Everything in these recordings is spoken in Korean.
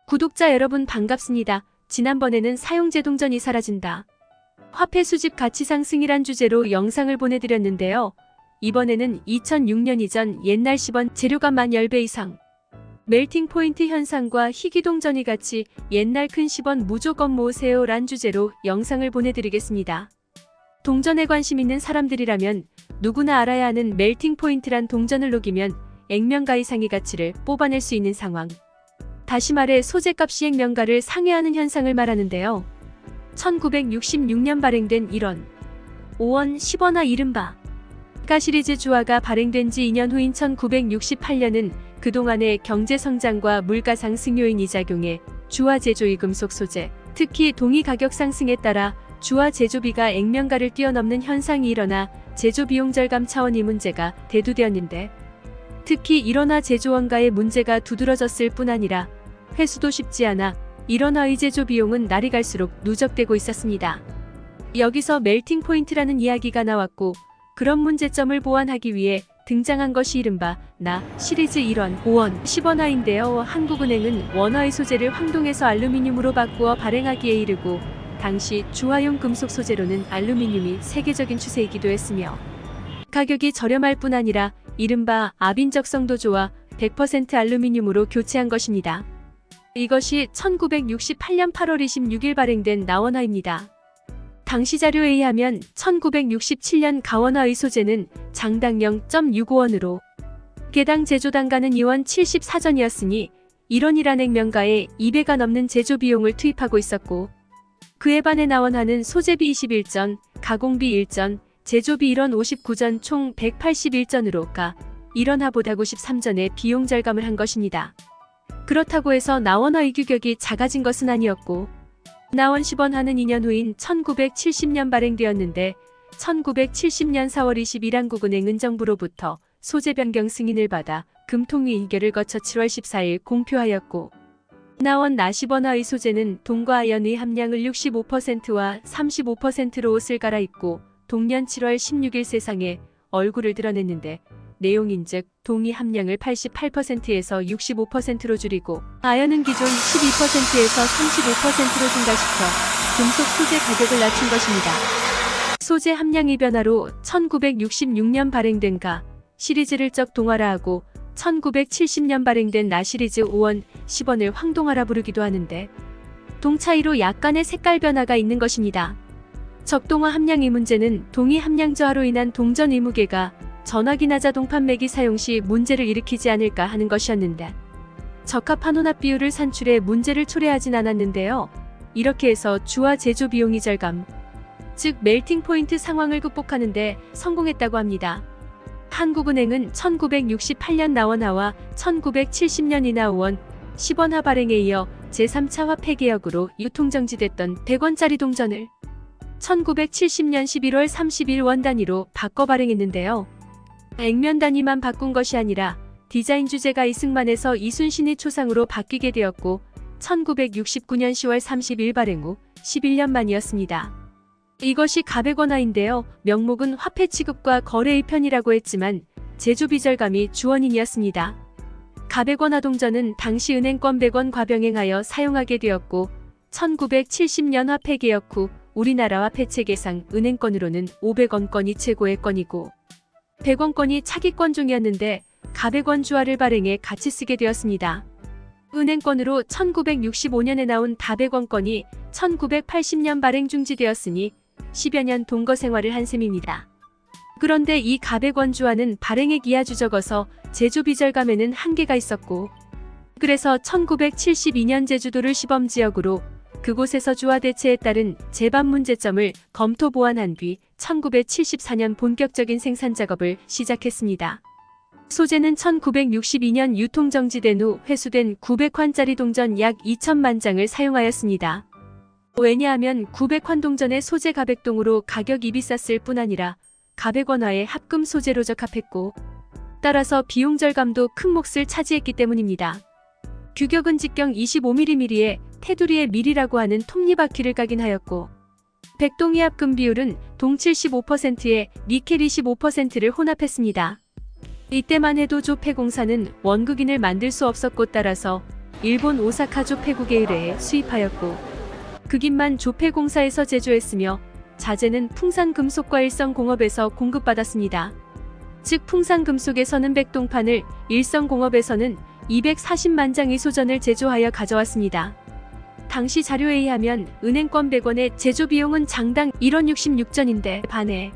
구독자 여러분 반갑습니다. 지난번에는 사용재 동전이 사라진다. 화폐 수집 가치 상승이란 주제로 영상을 보내드렸는데요. 이번에는 2006년 이전 옛날 10원 재료값만 10배 이상. 멜팅 포인트 현상과 희귀 동전이 같이 옛날 큰 10원 무조건 모으세요 란 주제로 영상을 보내드리겠습니다. 동전에 관심 있는 사람들이라면 누구나 알아야 하는 멜팅 포인트란 동전을 녹이면 액면가 이상의 가치를 뽑아낼 수 있는 상황. 다시 말해 소재값이 액면가를 상회하는 현상을 말하는데요. 1966년 발행된 1원, 5원, 10원화 이른바 가 시리즈 주화가 발행된 지 2년 후인 1968년은 그동안의 경제성장과 물가 상승 요인이 작용해 주화 제조의 금속 소재, 특히 동의 가격 상승에 따라 주화 제조비가 액면가를 뛰어넘는 현상이 일어나 제조 비용 절감 차원의 문제가 대두되었는데, 특히 1원화 제조 원가의 문제가 두드러졌을 뿐 아니라 회수도 쉽지 않아 1원화의 제조 비용은 날이 갈수록 누적되고 있었습니다. 여기서 멜팅 포인트라는 이야기가 나왔고, 그런 문제점을 보완하기 위해 등장한 것이 이른바 나 시리즈 1원, 5원, 10원화인데요. 한국은행은 원화의 소재를 황동에서 알루미늄으로 바꾸어 발행하기에 이르고, 당시 주화용 금속 소재로는 알루미늄이 세계적인 추세이기도 했으며, 가격이 저렴할 뿐 아니라 이른바 아빈적성도 좋아 100% 알루미늄으로 교체한 것입니다. 이것이 1968년 8월 26일 발행된 나원화입니다. 당시 자료에 의하면 1967년 가원화의 소재는 장당 0.65원으로 개당 제조 단가는 2원 74전이었으니 1원이란 액면가에 2배가 넘는 제조 비용을 투입하고 있었고, 그에 반해 나원화는 소재비 21전, 가공비 1전, 제조비 1원 59전 총 181전으로 가 1원화보다 93전의 비용 절감을 한 것입니다. 그렇다고 해서 나원화의 규격이 작아진 것은 아니었고, 나원 10원화는 2년 후인 1970년 발행되었는데 1970년 4월 20일 한국은행은 정부로부터 소재 변경 승인을 받아 금통위 의결을 거쳐 7월 14일 공표하였고, 나원 나 10원화의 소재는 동과 아연의 함량을 65%와 35%로 옷을 갈아입고 동년 7월 16일 세상에 얼굴을 드러냈는데, 내용인즉 동의 함량을 88%에서 65%로 줄이고 아연은 기존 12%에서 35%로 증가시켜 금속 소재 가격을 낮춘 것입니다. 소재 함량의 변화로 1966년 발행된 가 시리즈를 적 동화라하고 1970년 발행된 나 시리즈 5원, 10원을 황동화라 부르기도 하는데, 동 차이로 약간의 색깔 변화가 있는 것입니다. 적동화 함량의 문제는 동의 함량 저하로 인한 동전 의무계가 전화기 나자 동판매기 사용 시 문제를 일으키지 않을까 하는 것이었는데, 적합한 혼합 비율을 산출해 문제를 초래하진 않았는데요. 이렇게 해서 주화 제조 비용이 절감, 즉 멜팅 포인트 상황을 극복하는데 성공했다고 합니다. 한국은행은 1968년 나원화와 1970년 이나 5원, 10원화 발행에 이어 제3차 화폐 개혁으로 유통정지됐던 100원짜리 동전을 1970년 11월 30일 원 단위로 바꿔 발행했는데요. 액면 단위만 바꾼 것이 아니라 디자인 주제가 이승만에서 이순신의 초상으로 바뀌게 되었고, 1969년 10월 30일 발행 후 11년 만이었습니다. 이것이 가백원화인데요. 명목은 화폐 취급과 거래의 편이라고 했지만 제조비 절감이 주원인이었습니다. 가백원화 동전은 당시 은행권 100원 과병행하여 사용하게 되었고, 1970년 화폐 개혁 후 우리나라 화폐 체계상 은행권으로는 500원권이 최고의 권이고 100원권이 차기권종이었는데, 가백원 주화를 발행해 같이 쓰게 되었습니다. 은행권으로 1965년에 나온 다백원권이 1980년 발행 중지되었으니 10여 년 동거 생활을 한 셈입니다. 그런데 이 가백원 주화는 발행액 이하주 적어서 제조비 절감에는 한계가 있었고, 그래서 1972년 제주도를 시범지역으로 그곳에서 주화 대체에 따른 제반 문제점을 검토 보완한 뒤 1974년 본격적인 생산 작업을 시작했습니다. 소재는 1962년 유통정지된 후 회수된 900환짜리 동전 약 2천만 장을 사용하였습니다. 왜냐하면 900환 동전의 소재 가백동으로 가격이 비쌌을 뿐 아니라 가백원화의 합금 소재로 적합했고, 따라서 비용 절감도 큰 몫을 차지했기 때문입니다. 규격은 직경 25mm에 테두리에 밀이라고 하는 톱니바퀴를 까긴 하였고, 백동의 합금 비율은 동 75%에 니켈 25%를 혼합했습니다. 이때만 해도 조폐공사는 원극인을 만들 수 없었고, 따라서 일본 오사카 조폐국에 의뢰해 수입하였고 극인만 조폐공사에서 제조했으며 자재는 풍산금속과 일성공업에서 공급받았습니다. 즉 풍산금속에서는 백동판을, 일성공업에서는 240만 장의 소전을 제조하여 가져왔습니다. 당시 자료에 의하면 은행권 100원의 제조 비용은 장당 1원 66전인데 반해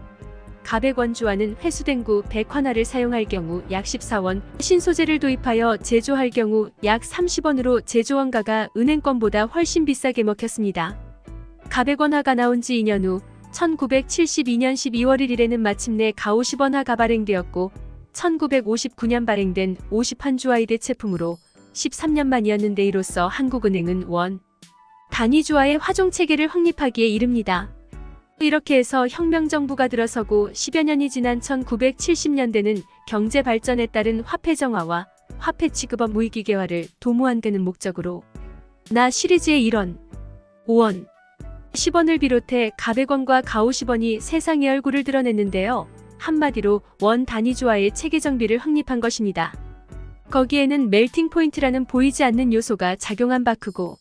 가백원주화는 회수된 구 100화나를 사용할 경우 약 14원, 신소재를 도입하여 제조할 경우 약 30원으로 제조원가가 은행권보다 훨씬 비싸게 먹혔습니다. 가백원화가 나온 지 2년 후 1972년 12월 1일에는 마침내 가50원화가 발행되었고 1959년 발행된 50한주화의 대체품으로 13년 만이었는데 이로써 한국은행은 원 단위주화의 화종체계를 확립하기에 이릅니다. 이렇게 해서 혁명정부가 들어서고 10여 년이 지난 1970년대는 경제 발전에 따른 화폐 정화와 화폐 취급업 무이기계화를 도모한 데는 목적으로 나 시리즈의 1원, 5원, 10원을 비롯해 가백원과 가50원이 세상의 얼굴을 드러냈는데요. 한마디로 원 단위주화의 체계 정비를 확립한 것입니다. 거기에는 멜팅 포인트라는 보이지 않는 요소가 작용한 바 크고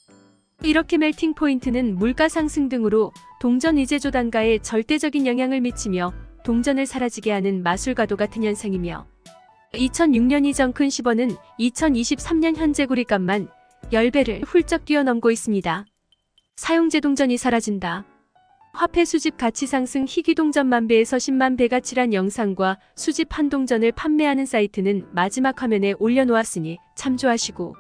이렇게 멜팅 포인트는 물가 상승 등으로 동전 위제조 단가에 절대적인 영향을 미치며 동전을 사라지게 하는 마술과도 같은 현상이며 2006년 이전 큰 10원은 2023년 현재 구리값만 10배를 훌쩍 뛰어넘고 있습니다. 사용제 동전이 사라진다. 화폐 수집 가치 상승 희귀동전 만배에서 10만 배 가치란 영상과 수집 한동전을 판매하는 사이트는 마지막 화면에 올려놓았으니 참조하시고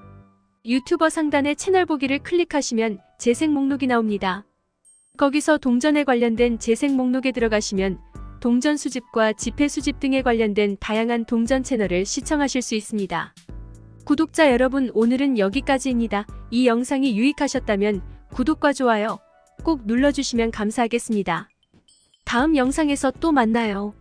유튜버 상단의 채널 보기를 클릭하시면 재생 목록이 나옵니다. 거기서 동전에 관련된 재생 목록에 들어가시면 동전 수집과 지폐 수집 등에 관련된 다양한 동전 채널을 시청하실 수 있습니다. 구독자 여러분, 오늘은 여기까지입니다. 이 영상이 유익하셨다면 구독과 좋아요 꼭 눌러주시면 감사하겠습니다. 다음 영상에서 또 만나요.